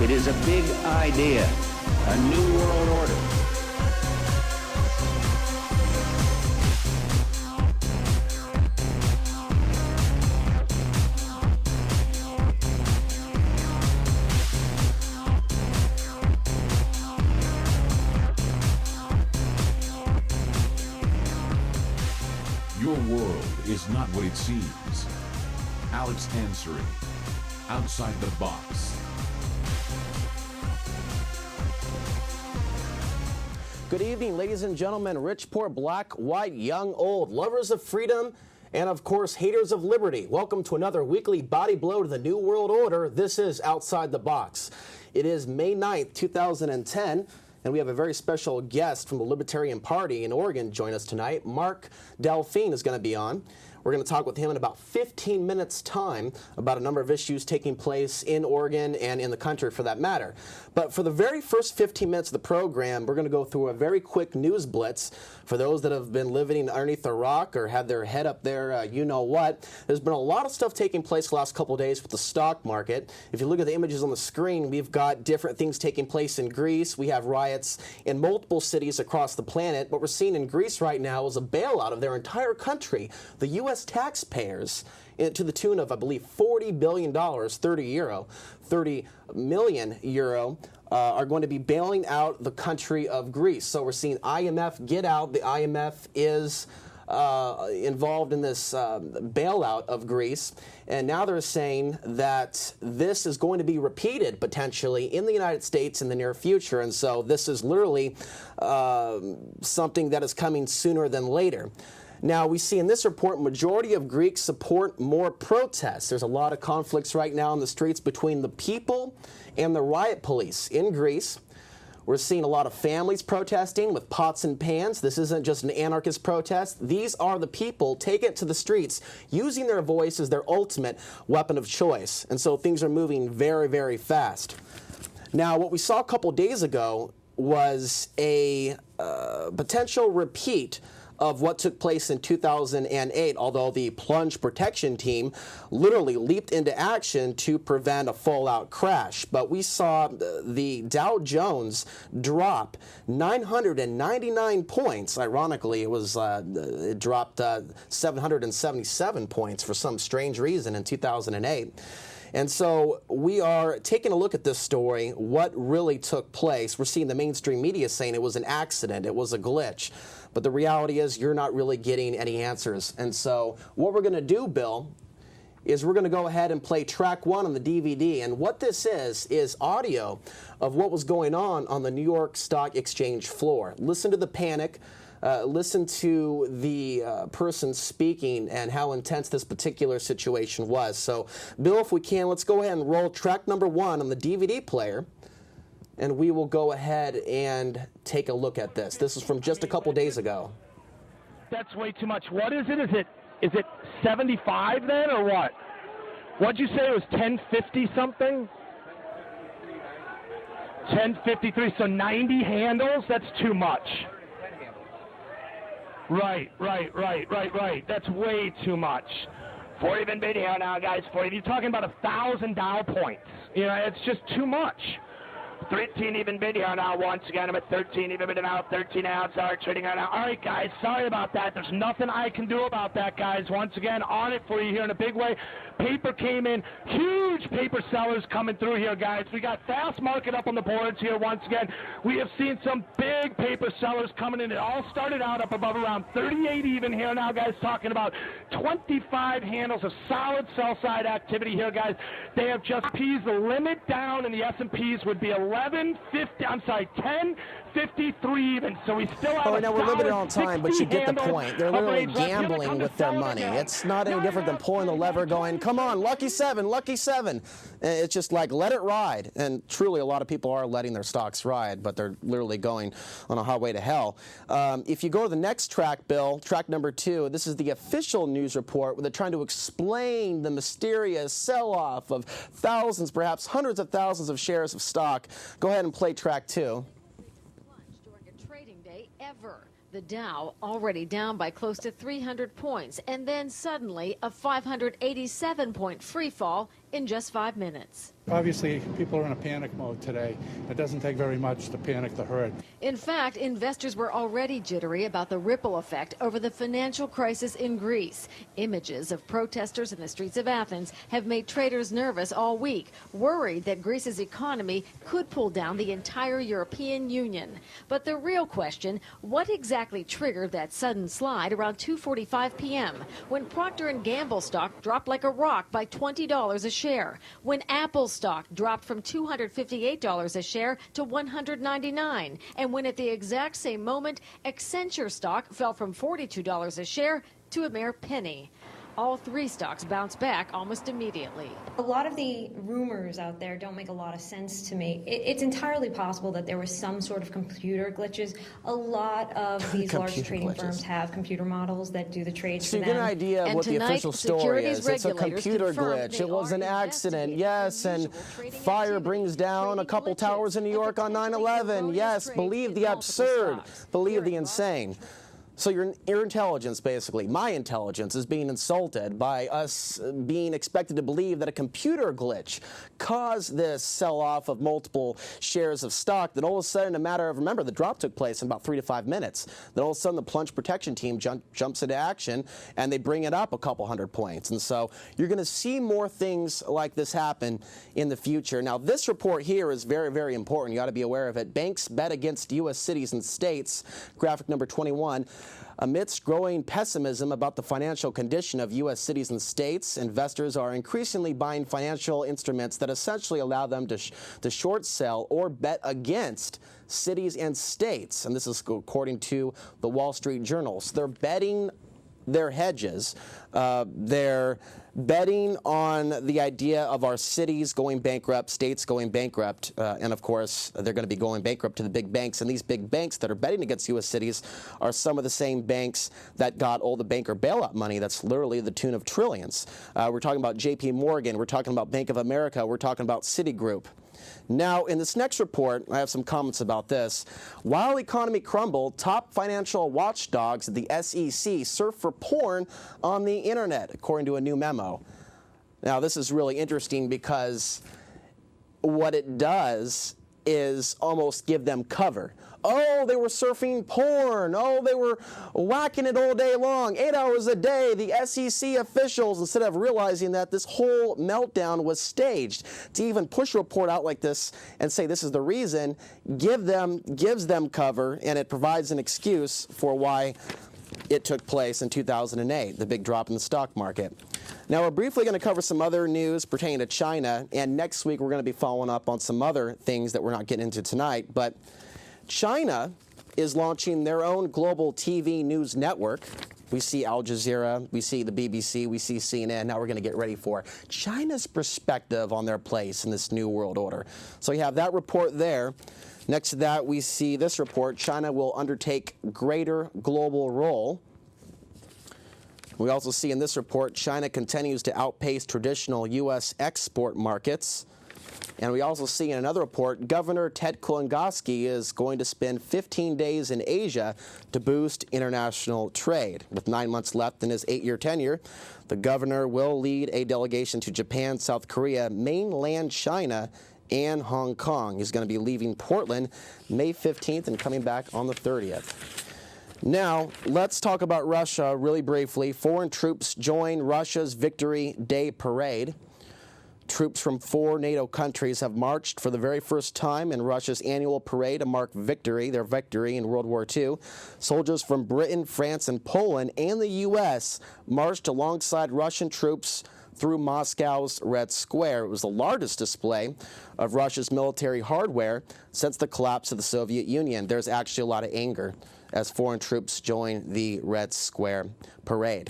It is a big idea, a new world order. Your world is not what it seems. Alex answering. Outside the box. Good evening, ladies and gentlemen, rich, poor, black, white, young, old, lovers of freedom, and of course, haters of liberty. Welcome to another weekly body blow to the New World Order. This is Outside the Box. It is May 9th, 2010. And we have a very special guest from the Libertarian Party in Oregon join us tonight. Marc Delphine is going to be on. We're going to talk with him in about 15 minutes' time about a number of issues taking place in Oregon and in the country for that matter. But for the very first 15 minutes of the program, we're going to go through a very quick news blitz. For those that have been living underneath a rock or had their head up there, you know what. There's been a lot of stuff taking place the last couple of days with the stock market. If you look at the images on the screen, we've got different things taking place in Greece. We have riots in multiple cities across the planet. What we're seeing in Greece right now is a bailout of their entire country. The U.S. taxpayers, to the tune of, I believe, $40 billion, 30 million euro, are going to be bailing out the country of Greece. So we're seeing IMF get out. The IMF is involved in this bailout of Greece. And now they're saying that this is going to be repeated potentially in the United States in the near future. And so this is literally something that is coming sooner than later. Now, we see in this report, majority of Greeks support more protests. There's a lot of conflicts right now in the streets between the people and the riot police in Greece. We're seeing a lot of families protesting with pots and pans. This isn't just an anarchist protest. These are the people taking it to the streets, using their voice as their ultimate weapon of choice. And so things are moving very, very fast. Now, what we saw a couple days ago was a potential repeat of what took place in 2008, although the plunge protection team literally leaped into action to prevent a fallout crash. But we saw the Dow Jones drop 999 points. Ironically, it dropped 777 points for some strange reason in 2008. And so we are taking a look at this story, what really took place. We're seeing the mainstream media saying it was an accident, it was a glitch. But the reality is you're not really getting any answers. And so what we're going to do, Bill, is we're going to go ahead and play track 1 on the DVD. And what this is audio of what was going on the New York Stock Exchange floor. Listen to the panic. Listen to the person speaking and how intense this particular situation was. So, Bill, if we can, let's go ahead and roll track number 1 on the DVD player, and we will go ahead and take a look at this. This is from just a couple days ago. That's way too much. What is it? Is it 75 then, or what? What'd you say it was 1050 something? 1053. So 90 handles? That's too much. Right. That's way too much. 40 even bid here now, guys. 40. You're talking about 1,000 Dow points. You know, it's just too much. 13 even bid here now. Once again, I'm at 13 even bid now. 13 ounce are trading right now. All right, guys. Sorry about that. There's nothing I can do about that, guys. Once again, on it for you here in a big way. Paper came in. Huge paper sellers coming through here, guys. We got fast market up on the boards here once again. We have seen some big paper sellers coming in. It all started out up above around 38 even here now, guys. Talking about 25 handles of solid sell-side activity here, guys. They have just peased the limit down, and the S&Ps would be 1053 even. So we still have. Oh, now we're limited on time, but you get the point. They're literally gambling with their money. It's not any different than pulling the lever, going, "Come on, lucky 7, lucky 7." It's just like, let it ride. And truly, a lot of people are letting their stocks ride, but they're literally going on a highway to hell. If you go to the next track, Bill, track number 2, this is the official news report where they're trying to explain the mysterious sell-off of thousands, perhaps hundreds of thousands of shares of stock. Go ahead and play track 2. During a trading day ever. The Dow already down by close to 300 points, and then suddenly a 587-point free fall in just 5 minutes. Obviously, people are in a panic mode today. It doesn't take very much to panic the herd. In fact, investors were already jittery about the ripple effect over the financial crisis in Greece. Images of protesters in the streets of Athens have made traders nervous all week, worried that Greece's economy could pull down the entire European Union. But the real question, what exactly triggered that sudden slide around 2:45 p.m. when Procter & Gamble stock dropped like a rock by $20 a share, when Apple stock dropped from $258 a share to $199, and when at the exact same moment, Accenture stock fell from $42 a share to a mere penny. All three stocks bounced back almost immediately. A lot of the rumors out there don't make a lot of sense to me. It's entirely possible that there was some sort of computer glitches. A lot of these large trading firms have computer models that do the trades so for them. you get an idea of what the official story is. It's a computer glitch. It was an accident, yes, and fire brings down a couple towers in New York on 9/11. Yes, believe the absurd, believe the insane. So your intelligence, basically, my intelligence, is being insulted by us being expected to believe that a computer glitch caused this sell-off of multiple shares of stock. Then all of a sudden, in a matter of, remember, the drop took place in about 3 to 5 minutes. Then all of a sudden, the plunge protection team jumps into action, and they bring it up a couple hundred points. And so you're going to see more things like this happen in the future. Now, this report here is very, very important. You ought to be aware of it. Banks bet against U.S. cities and states, graphic number 21. Amidst growing pessimism about the financial condition of U.S. cities and states, investors are increasingly buying financial instruments that essentially allow them to short sell or bet against cities and states. And this is according to the Wall Street Journal. So they're betting their hedges. They're betting on the idea of our cities going bankrupt, states going bankrupt, and of course they're going to be going bankrupt to the big banks. And these big banks that are betting against U.S. cities are some of the same banks that got all the banker bailout money. That's literally the tune of trillions. We're talking about J.P. Morgan. We're talking about Bank of America. We're talking about Citigroup. Now, in this next report, I have some comments about this. While economy crumbled, top financial watchdogs at the SEC surf for porn on the internet, according to a new memo. Now, this is really interesting because what it does is almost give them cover. Oh, they were surfing porn. Oh, they were whacking it all day long, 8 hours a day. The SEC officials, instead of realizing that this whole meltdown was staged, to even push a report out like this and say this is the reason, gives them cover, and it provides an excuse for why it took place in 2008, the big drop in the stock market. Now, we're briefly going to cover some other news pertaining to China, and next week we're going to be following up on some other things that we're not getting into tonight. But China is launching their own global TV news network. We see Al Jazeera, we see the BBC, we see CNN. Now we're going to get ready for China's perspective on their place in this new world order. So you have that report there. Next to that, we see this report. China will undertake greater global role. We also see in this report, China continues to outpace traditional U.S. export markets. And we also see in another report, Governor Ted Kulongoski is going to spend 15 days in Asia to boost international trade. With 9 months left in his 8-year tenure, the governor will lead a delegation to Japan, South Korea, mainland China, and Hong Kong. He's going to be leaving Portland May 15th and coming back on the 30th. Now, let's talk about Russia really briefly. Foreign troops join Russia's Victory Day parade. Troops from 4 NATO countries have marched for the very first time in Russia's annual parade to mark victory, their victory in World War II. Soldiers from Britain, France, and Poland and the U.S. marched alongside Russian troops through Moscow's Red Square. It was the largest display of Russia's military hardware since the collapse of the Soviet Union. There's actually a lot of anger as foreign troops join the Red Square parade.